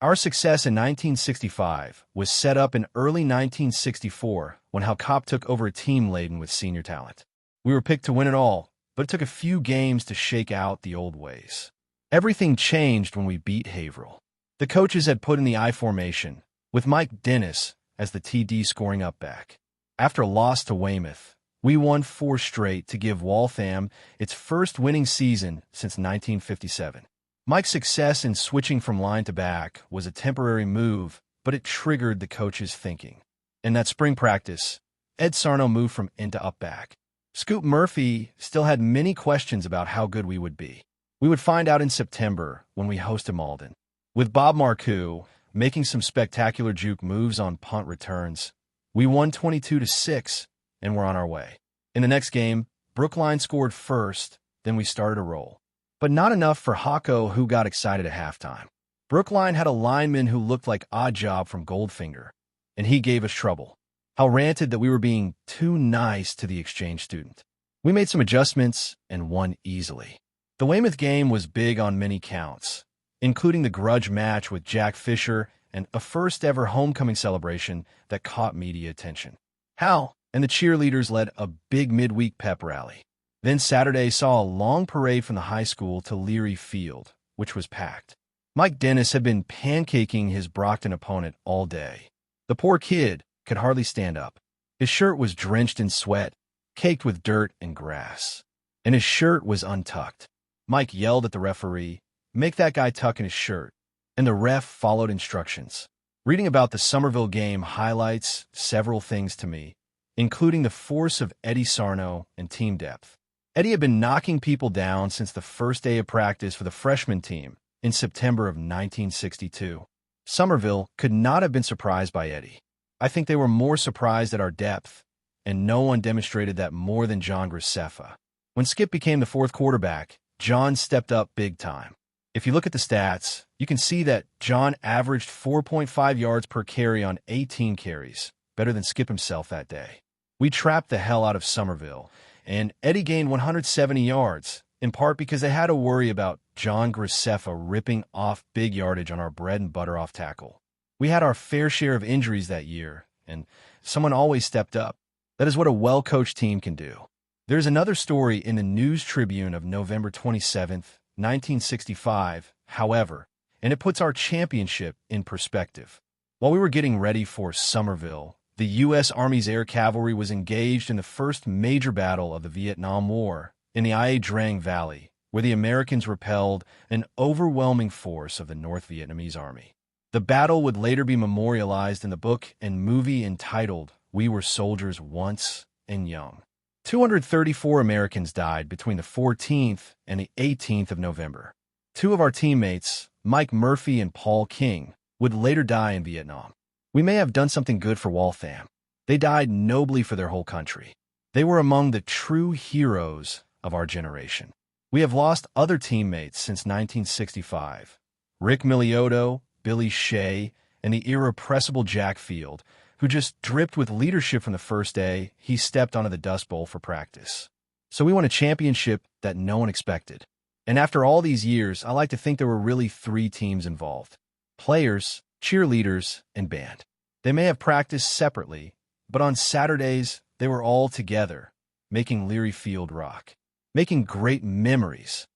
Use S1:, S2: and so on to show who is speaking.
S1: Our success in 1965 was set up in early 1964 when Hal Kopp took over a team laden with senior talent. We were picked to win it all, but it took a few games to shake out the old ways. Everything changed when we beat Haverhill. The coaches had put in the I formation, with Mike Dennis as the TD scoring up back. After a loss to Weymouth, we won 4 straight to give Waltham its first winning season since 1957. Mike's success in switching from line to back was a temporary move, but it triggered the coach's thinking. In that spring practice, Ed Sarno moved from in to up back. Scoop Murphy still had many questions about how good we would be. We would find out in September when we hosted Malden. With Bob Marcoux making some spectacular juke moves on punt returns, we won 22-6 and were on our way. In the next game, Brookline scored first, then we started a roll. But not enough for Hocko, who got excited at halftime. Brookline had a lineman who looked like Oddjob from Goldfinger, and he gave us trouble. Hal ranted that we were being too nice to the exchange student. We made some adjustments and won easily. The Weymouth game was big on many counts, including the grudge match with Jack Fisher and a first-ever homecoming celebration that caught media attention. Hal and the cheerleaders led a big midweek pep rally. Then Saturday saw a long parade from the high school to Leary Field, which was packed. Mike Dennis had been pancaking his Brockton opponent all day. The poor kid could hardly stand up. His shirt was drenched in sweat, caked with dirt and grass, and his shirt was untucked. Mike yelled at the referee, "Make that guy tuck in his shirt," and the ref followed instructions. Reading about the Somerville game highlights several things to me, including the force of Eddie Sarno and team depth. Eddie had been knocking people down since the first day of practice for the freshman team in September of 1962. Somerville could not have been surprised by Eddie. I think they were more surprised at our depth, and no one demonstrated that more than John Graceffa. When Skip became the fourth quarterback, John stepped up big time. If you look at the stats, you can see that John averaged 4.5 yards per carry on 18 carries, better than Skip himself that day. We trapped the hell out of Somerville, and Eddie gained 170 yards, in part because they had to worry about John Graceffa ripping off big yardage on our bread-and-butter off tackle. We had our fair share of injuries that year, and someone always stepped up. That is what a well-coached team can do. There's another story in the News Tribune of November 27th, 1965, however, and it puts our championship in perspective. While we were getting ready for Somerville, the U.S. Army's Air Cavalry was engaged in the first major battle of the Vietnam War in the Ia Drang Valley, where the Americans repelled an overwhelming force of the North Vietnamese Army. The battle would later be memorialized in the book and movie entitled We Were Soldiers Once and Young. 234 Americans died between the 14th and the 18th of November. 2 of our teammates, Mike Murphy and Paul King, would later die in Vietnam. We may have done something good for Waltham. They died nobly for their whole country. They were among the true heroes of our generation. We have lost other teammates since 1965. Rick Miliotto, Billy Shea, and the irrepressible Jack Field, who just dripped with leadership from the first day he stepped onto the Dust Bowl for practice. So we won a championship that no one expected. And after all these years, I like to think there were really 3 teams involved: players, cheerleaders, and band. They may have practiced separately, but on Saturdays, they were all together, making Leary Field rock, making great memories